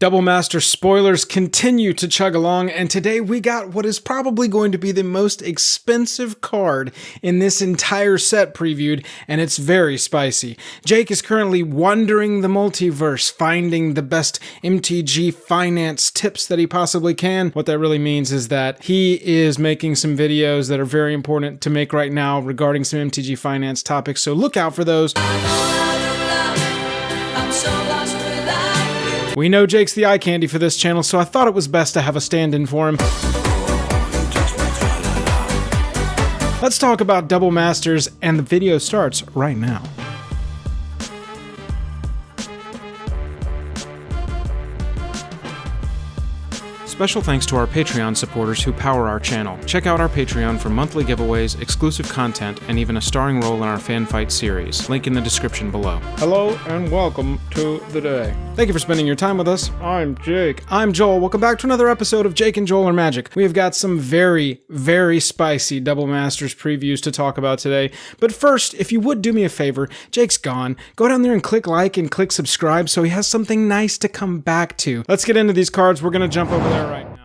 Double Master spoilers continue to chug along, and today we got what is probably going to be the most expensive card in this entire set previewed, and it's very spicy. Jake is currently wandering the multiverse, finding the best MTG finance tips that he possibly can. What that really means is that he is making some videos that are very important to make right now regarding some MTG finance topics, so look out for those. We know Jake's the eye candy for this channel, so I thought it was best to have a stand-in for him. Let's talk about Double Masters, and the video starts right now. Special thanks to our Patreon supporters who power our channel. Check out our Patreon for monthly giveaways, exclusive content, and even a starring role in our fan fight series. Link in the description below. Hello and welcome to the day. Thank you for spending your time with us. I'm Jake. I'm Joel. Welcome back to another episode of Jake and Joel Are Magic. We have got some very, very spicy Double Masters previews to talk about today. But first, if you would do me a favor, Jake's gone. Go down there and click like and click subscribe so he has something nice to come back to. Let's get into these cards. We're going to jump over there right now.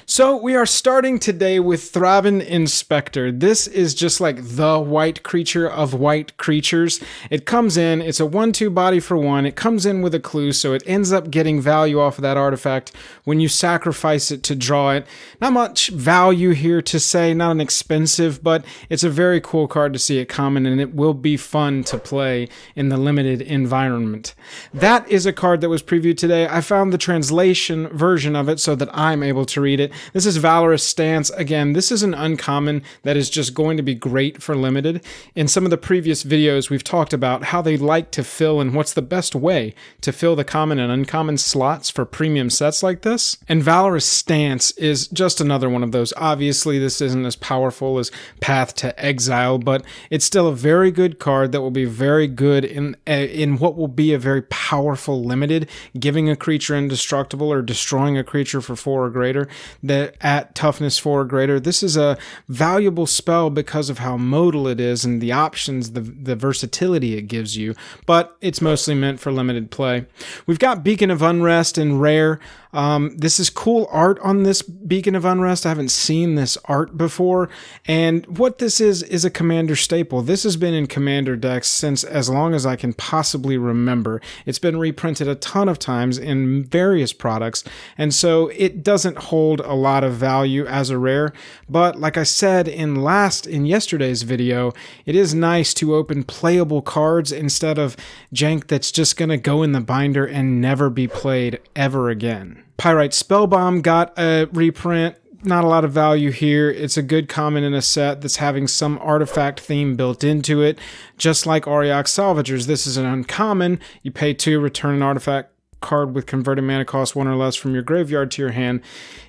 So we are starting today with Thraben Inspector. This is just like the white creature of white creatures. It comes in, it's a 1/2 body for 1. It comes in with a clue, so it ends up getting value off of that artifact when you sacrifice it to draw it. Not much value here to say, not an expensive, but it's a very cool card to see it common, and it will be fun to play in the limited environment. That is a card that was previewed today. I found the translation version of it so that I'm able to read it. This is Valorous Stance. Again, this is an uncommon that is just going to be great for limited. In some of the previous videos, we've talked about how they like to fill and what's the best way to fill the common and uncommon slots for premium sets like this. And Valorous Stance is just another one of those. Obviously, this isn't as powerful as Path to Exile, but it's still a very good card that will be very good in what will be a very powerful limited, giving a creature indestructible or destroying a creature for 4 or greater. That at toughness 4 or greater. This is a valuable spell because of how modal it is and the options, the versatility it gives you, but it's mostly meant for limited play. We've got Beacon of Unrest in rare. This is cool art on this Beacon of Unrest. I haven't seen this art before, and what this is a commander staple. This has been in commander decks since as long as I can possibly remember. It's been reprinted a ton of times in various products, and so it doesn't hold a lot of value as a rare, but like I said in yesterday's video, it is nice to open playable cards instead of jank that's just gonna go in the binder and never be played ever again. Pyrite Spellbomb got a reprint. Not a lot of value here. It's a good common in a set that's having some artifact theme built into it. Just like Auriok Salvagers, this is an uncommon. You pay 2, return an artifact card with converted mana cost 1 or less from your graveyard to your hand.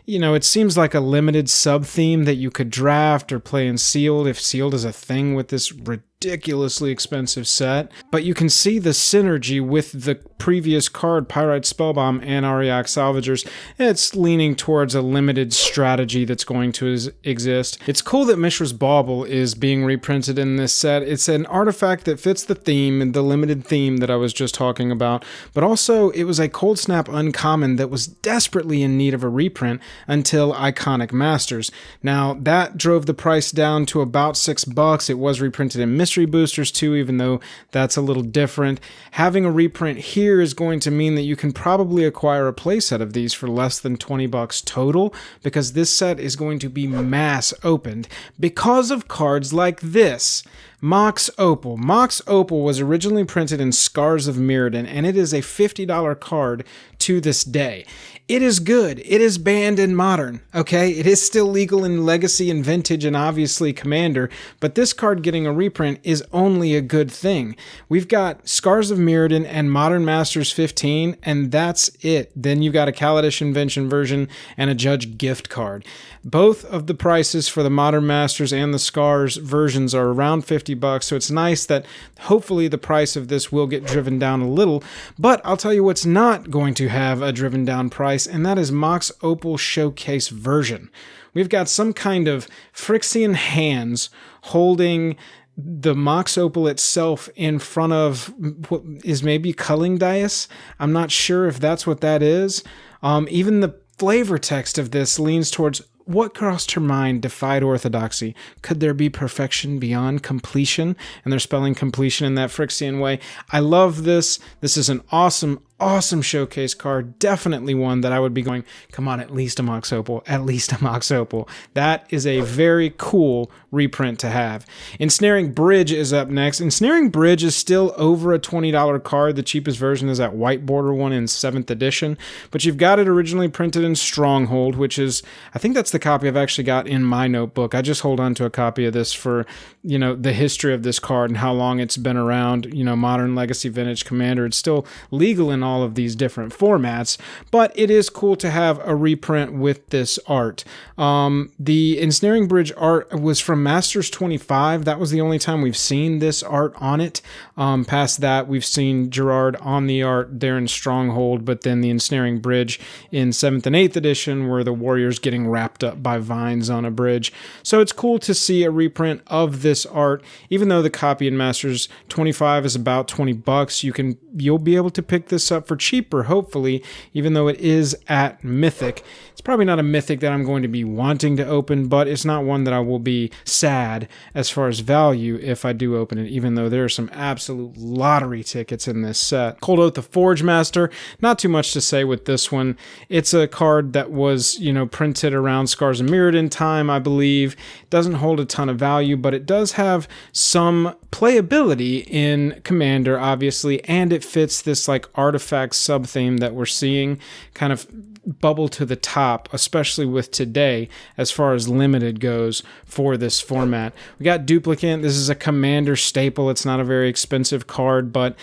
You know, it seems like a limited sub-theme that you could draft or play in Sealed, if Sealed is a thing with this ridiculously expensive set. But you can see the synergy with the previous card, Pyrite Spellbomb and Auriok Salvagers. It's leaning towards a limited strategy that's going to exist. It's cool that Mishra's Bauble is being reprinted in this set. It's an artifact that fits the theme and the limited theme that I was just talking about, but also it was a Cold Snap uncommon that was desperately in need of a reprint until Iconic Masters. Now, that drove the price down to about $6. It was reprinted in Mystery Boosters too, even though that's a little different. Having a reprint here is going to mean that you can probably acquire a playset of these for less than $20 total, because this set is going to be mass opened because of cards like this. Mox Opal. Mox Opal was originally printed in Scars of Mirrodin, and it is a $50 card to this day. It is good. It is banned in Modern, okay? It is still legal in Legacy and Vintage and obviously Commander, but this card getting a reprint is only a good thing. We've got Scars of Mirrodin and Modern Masters 15, and that's it. Then you've got a Kaladesh Invention version and a Judge gift card. Both of the prices for the Modern Masters and the Scars versions are around $50, so it's nice that hopefully the price of this will get driven down a little, but I'll tell you what's not going to have a driven down price, and that is Mox Opal Showcase version. We've got some kind of Phyrexian hands holding the Mox Opal itself in front of what is maybe culling dice. I'm not sure if that's what that is. Even the flavor text of this leans towards what crossed her mind defied orthodoxy. Could there be perfection beyond completion? And they're spelling completion in that Phyrexian way. I love this. This is an awesome showcase card. Definitely one that I would be going, come on, at least a Mox Opal, at least a Mox Opal. That is a very cool reprint to have. Ensnaring Bridge is up next. Ensnaring Bridge is still over a $20 card. The cheapest version is that white border one in 7th edition, but you've got it originally printed in Stronghold, which is, I think that's the copy I've actually got in my notebook. I just hold on to a copy of this for, you know, the history of this card and how long it's been around, you know, Modern, Legacy, Vintage, Commander. It's still legal in all of these different formats, but it is cool to have a reprint with this art. The Ensnaring Bridge art was from Masters 25. That was the only time we've seen this art on it. Past that, we've seen Gerard on the art there in Stronghold, but then the Ensnaring Bridge in 7th and 8th edition where the warrior's getting wrapped up by vines on a bridge. So it's cool to see a reprint of this art, even though the copy in Masters 25 is about $20. You'll be able to pick this up for cheaper, hopefully, even though it is at Mythic. It's probably not a Mythic that I'm going to be wanting to open, but it's not one that I will be sad as far as value if I do open it, even though there are some absolute lottery tickets in this set. Cold Oath the Forge Master, not too much to say with this one. It's a card that was, you know, printed around Scars of Mirrodin time, I believe. It doesn't hold a ton of value, but it does have some playability in Commander, obviously, and it fits this like artifact sub-theme that we're seeing kind of bubble to the top, especially with today as far as limited goes for this format. We got Duplicant. This is a Commander staple. It's not a very expensive card, but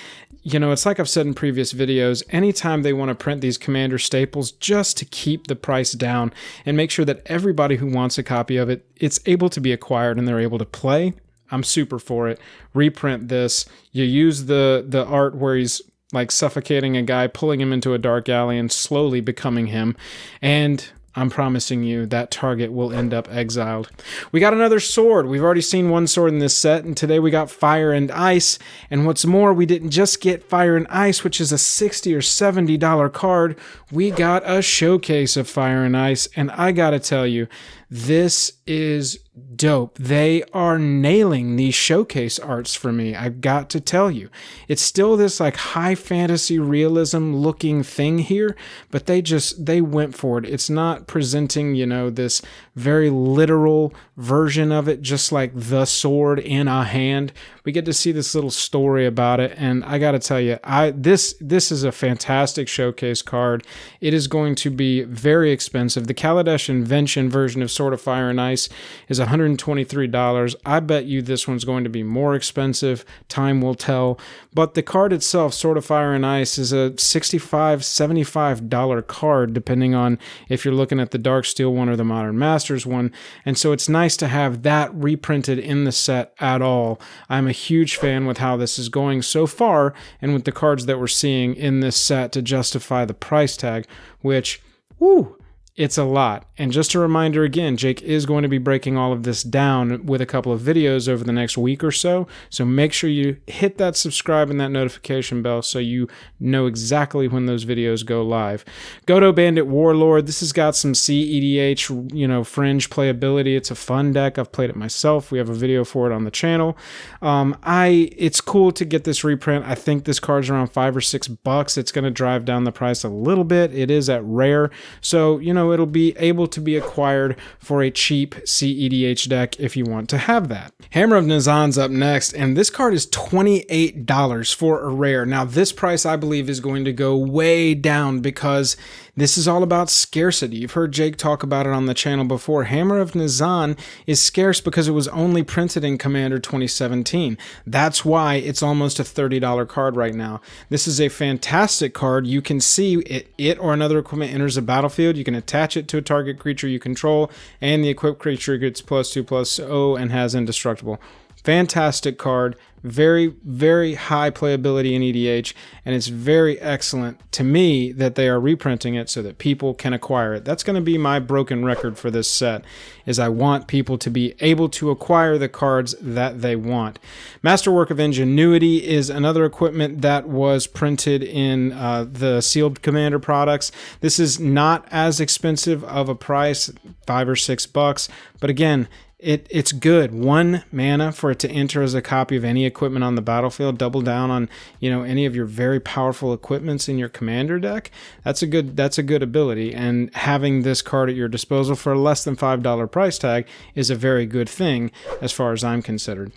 you know, it's like I've said in previous videos, anytime they want to print these Commander staples just to keep the price down and make sure that everybody who wants a copy of it, it's able to be acquired and they're able to play, I'm super for it. Reprint this. You use the art where he's like suffocating a guy, pulling him into a dark alley and slowly becoming him. And I'm promising you that target will end up exiled. We got another sword. We've already seen one sword in this set, and today we got Fire and Ice. And what's more, we didn't just get Fire and Ice, which is a $60 or $70 card. We got a showcase of Fire and Ice, and I gotta tell you, this is dope. They are nailing these showcase arts for me. I've got to tell you. It's still this like high fantasy realism looking thing here, but they went for it. It's not presenting, you know, this very literal version of it, just like the sword in a hand. We get to see this little story about it, and I got to tell you, this is a fantastic showcase card. It is going to be very expensive. The Kaladesh Invention version of Sword of Fire and Ice is $123. I bet you this one's going to be more expensive. Time will tell. But the card itself, Sword of Fire and Ice, is a $65, $75 card, depending on if you're looking at the Dark Steel one or the Modern Masters one. And so it's nice to have that reprinted in the set at all. I'm a huge fan with how this is going so far and with the cards that we're seeing in this set to justify the price tag, which, whoo, it's a lot. And just a reminder again, Jake is going to be breaking all of this down with a couple of videos over the next week or so. So make sure you hit that subscribe and that notification bell so you know exactly when those videos go live. Godo Bandit Warlord. This has got some CEDH, you know, fringe playability. It's a fun deck. I've played it myself. We have a video for it on the channel. It's cool to get this reprint. I think this card's around $5 or $6. It's going to drive down the price a little bit. It is at rare. So, you know, it'll be able to be acquired for a cheap CEDH deck if you want to have that. Hammer of Nazan's up next, and this card is $28 for a rare. Now, this price, I believe, is going to go way down because this is all about scarcity. You've heard Jake talk about it on the channel before. Hammer of Nazan is scarce because it was only printed in Commander 2017. That's why it's almost a $30 card right now. This is a fantastic card. You can see it or another equipment enters a battlefield. You can attach it to a target creature you control, and the equipped creature gets +2/+0 and has indestructible. Fantastic card, very, very high playability in EDH, and it's very excellent to me that they are reprinting it so that people can acquire it. That's going to be my broken record for this set, is I want people to be able to acquire the cards that they want. Masterwork of Ingenuity is another equipment that was printed in the sealed Commander products. This is not as expensive of a price, $5 or $6, but again, it's good. 1 mana for it to enter as a copy of any equipment on the battlefield. Double down on, you know, any of your very powerful equipments in your commander deck. That's a good ability. And having this card at your disposal for a less than $5 price tag is a very good thing as far as I'm considered.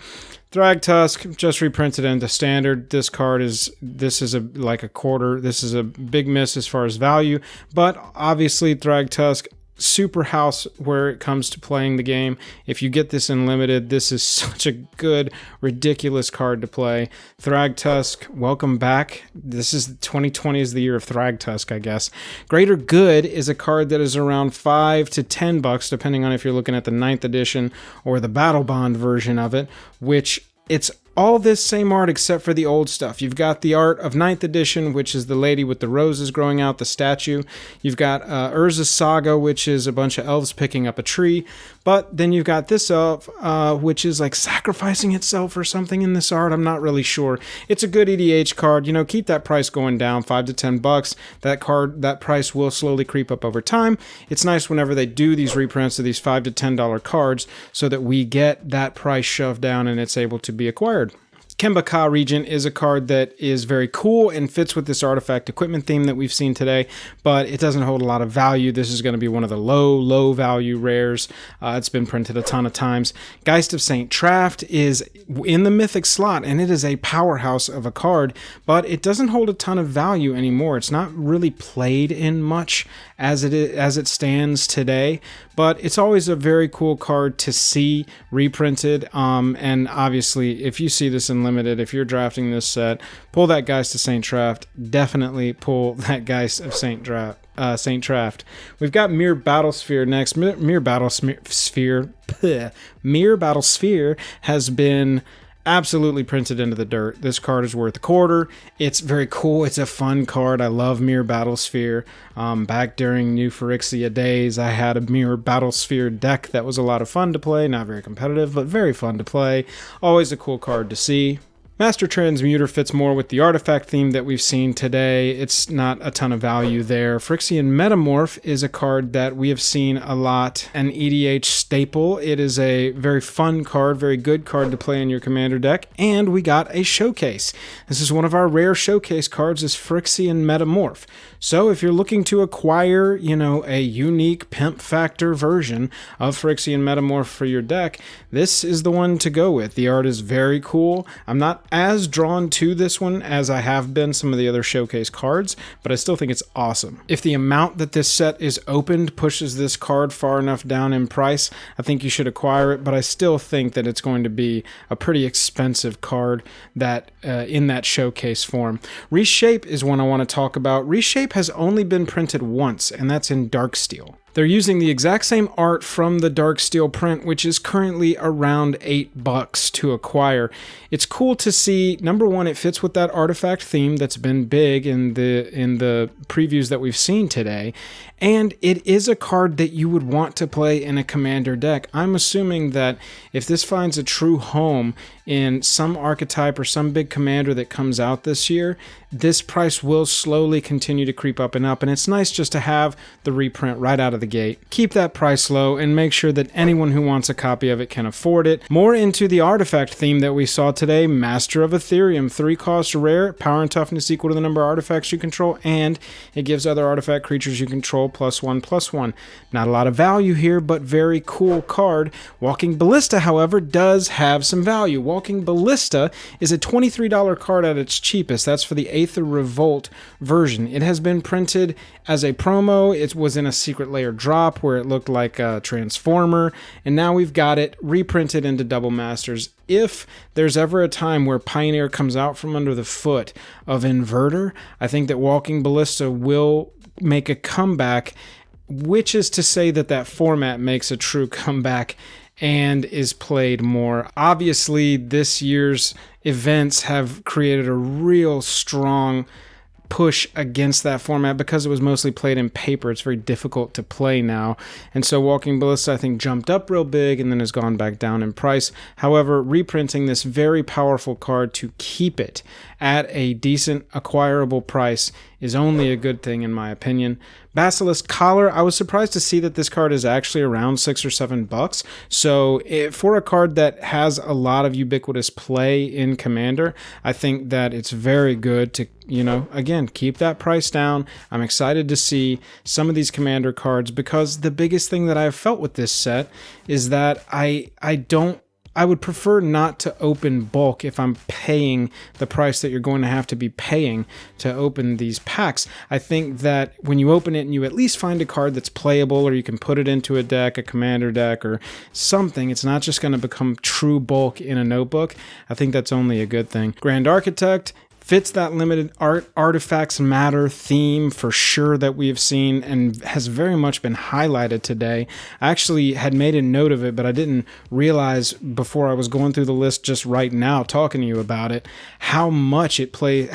Thragtusk just reprinted into standard. This is like a quarter. This is a big miss as far as value, but obviously Thragtusk, super house where it comes to playing the game. If you get this in limited, this is such a good, ridiculous card to play. Thragtusk, welcome back. This is 2020 is the year of Thragtusk, I guess. Greater Good is a card that is around $5 to $10, depending on if you're looking at the 9th edition or the Battle Bond version of it, which it's all this same art except for the old stuff. You've got the art of 9th edition, which is the lady with the roses growing out, the statue. You've got Urza's Saga, which is a bunch of elves picking up a tree. But then you've got this elf, which is like sacrificing itself or something in this art. I'm not really sure. It's a good EDH card. You know, keep that price going down, $5 to $10. That price will slowly creep up over time. It's nice whenever they do these reprints of these $5 to $10 cards so that we get that price shoved down and it's able to be acquired. Kemba Regent is a card that is very cool and fits with this artifact equipment theme that we've seen today, but it doesn't hold a lot of value. This is going to be one of the low value rares. It's been printed a ton of times. Geist of St. Traft is in the Mythic slot, and it is a powerhouse of a card, but it doesn't hold a ton of value anymore. It's not really played in much as it stands today, but it's always a very cool card to see reprinted. And obviously, if you see this in limited, if you're drafting this set, pull that Geist of St. Traft. Definitely pull that Geist of St. Traft. We've got Mere Battlesphere next. Mere Battlesphere has been absolutely printed into the dirt. This card is worth a quarter. It's very cool. It's a fun card. I love Mere Battlesphere. Back during New Phyrexia days, I had a Mere Battlesphere deck that was a lot of fun to play. Not very competitive, but very fun to play. Always a cool card to see. Master Transmuter fits more with the artifact theme that we've seen today. It's not a ton of value there. Phyrexian Metamorph is a card that we have seen a lot, an EDH staple. It is a very fun card, very good card to play in your commander deck, and we got a showcase. This is one of our rare showcase cards, is Phyrexian Metamorph. So if you're looking to acquire, you know, a unique pimp factor version of Phyrexian Metamorph for your deck, this is the one to go with. The art is very cool. I'm not as drawn to this one as I have been some of the other showcase cards, but I still think it's awesome. If the amount that this set is opened pushes this card far enough down in price, I think you should acquire it, but I still think that it's going to be a pretty expensive card that in that showcase form. Reshape is one I want to talk about. Reshape has only been printed once, and that's in Darksteel. They're using the exact same art from the Darksteel print, which is currently around $8 to acquire. It's cool to see, number one, it fits with that artifact theme that's been big in the previews that we've seen today, and it is a card that you would want to play in a commander deck. I'm assuming that if this finds a true home in some archetype or some big commander that comes out this year, this price will slowly continue to creep up, and it's nice just to have the reprint right out of the gate. Keep that price low and make sure that anyone who wants a copy of it can afford it. More into the artifact theme that we saw today, Master of Ethereum, 3-cost rare, power and toughness equal to the number of artifacts you control, and it gives other artifact creatures you control +1/+1. Not a lot of value here, but very cool card. Walking Ballista, however, does have some value. Walking Ballista is a $23 card at its cheapest. That's for the Aether Revolt version. It has been printed as a promo. It was in a Secret Lair drop where it looked like a Transformer, and now we've got it reprinted into Double Masters. If there's ever a time where Pioneer comes out from under the foot of Inverter, I think that Walking Ballista will make a comeback, which is to say that that format makes a true comeback and is played more. Obviously, this year's events have created a real strong push against that format because it was mostly played in paper. It's very difficult to play now, and so Walking Ballista, I think, jumped up real big and then has gone back down in price. However, reprinting this very powerful card to keep it at a decent acquirable price is only a good thing in my opinion. Basilisk Collar, I was surprised to see that this card is actually around $6 or $7. So for a card that has a lot of ubiquitous play in Commander, I think that it's very good to, you know, again, keep that price down. I'm excited to see some of these Commander cards because the biggest thing that I've felt with this set is that I would prefer not to open bulk if I'm paying the price that you're going to have to be paying to open these packs. I think that when you open it and you at least find a card that's playable, or you can put it into a deck, a commander deck or something, it's not just going to become true bulk in a notebook. I think that's only a good thing. Grand Architect fits that limited artifacts matter theme for sure that we've seen and has very much been highlighted today. I actually had made a note of it, but I didn't realize before I was going through the list just right now talking to you about it, how much today's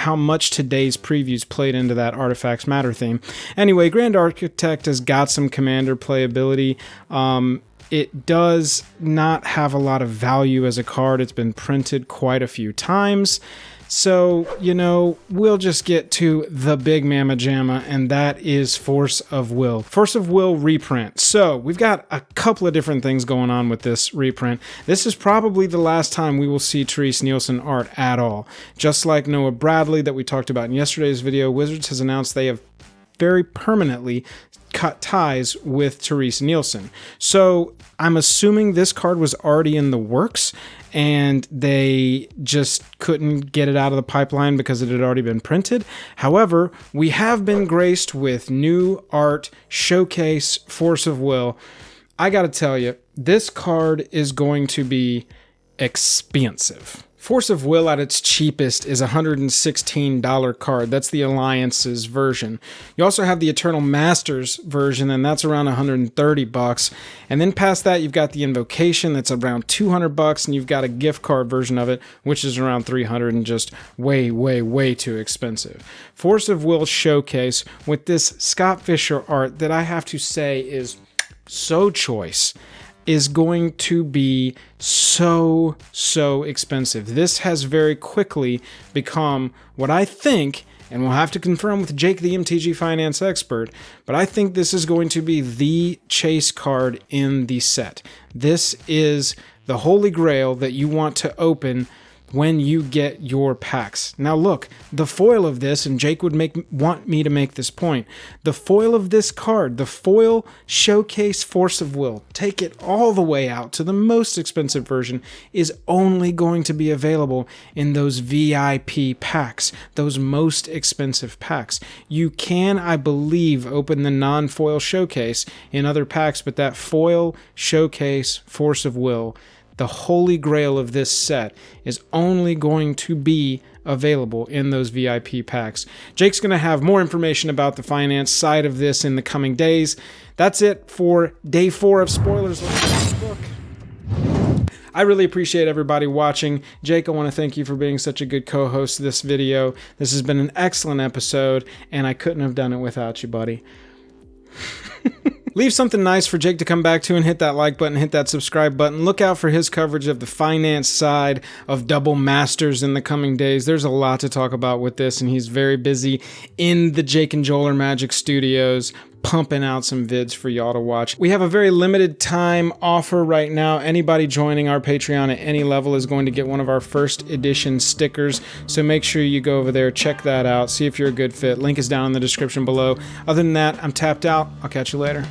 previews played into that artifacts matter theme. Anyway, Grand Architect has got some commander playability. It does not have a lot of value as a card. It's been printed quite a few times. So, you know, we'll just get to the big mamma jamma, and that is Force of Will. Force of Will reprint. So, we've got a couple of different things going on with this reprint. This is probably the last time we will see Therese Nielsen art at all. Just like Noah Bradley that we talked about in yesterday's video, Wizards has announced they have very permanently cut ties with Therese Nielsen. So I'm assuming this card was already in the works and they just couldn't get it out of the pipeline because it had already been printed. However, we have been graced with new art, Showcase, Force of Will. I gotta tell you, this card is going to be expensive. Force of Will at its cheapest is a $116 card. That's the Alliance's version. You also have the Eternal Masters version, and that's around $130. And then past that, you've got the Invocation, that's around $200, and you've got a gift card version of it, which is around $300 and just way, way, way too expensive. Force of Will Showcase with this Scott Fisher art that I have to say is so choice, is going to be so expensive. This has very quickly become what I think, and we'll have to confirm with Jake, the MTG finance expert, but I think this is going to be the chase card in the set. This is the holy grail that you want to open when you get your packs. Now look, the foil of this, and Jake would want me to make this point, the foil of this card, the foil Showcase Force of Will, take it all the way out to the most expensive version, is only going to be available in those VIP packs, those most expensive packs. You can, I believe, open the non-foil Showcase in other packs, but that foil Showcase Force of Will, the holy grail of this set, is only going to be available in those VIP packs. Jake's going to have more information about the finance side of this in the coming days. That's it for day 4 of spoilers. Let's book. I really appreciate everybody watching. Jake, I want to thank you for being such a good co-host of this video. This has been an excellent episode, and I couldn't have done it without you, buddy. Leave something nice for Jake to come back to and hit that like button, hit that subscribe button. Look out for his coverage of the finance side of Double Masters in the coming days. There's a lot to talk about with this, and he's very busy in the Jake and Joel Magic Studios pumping out some vids for y'all to watch. We have a very limited time offer right now. Anybody joining our Patreon at any level is going to get one of our first edition stickers. So make sure you go over there, check that out, see if you're a good fit. Link is down in the description below. Other than that, I'm tapped out. I'll catch you later.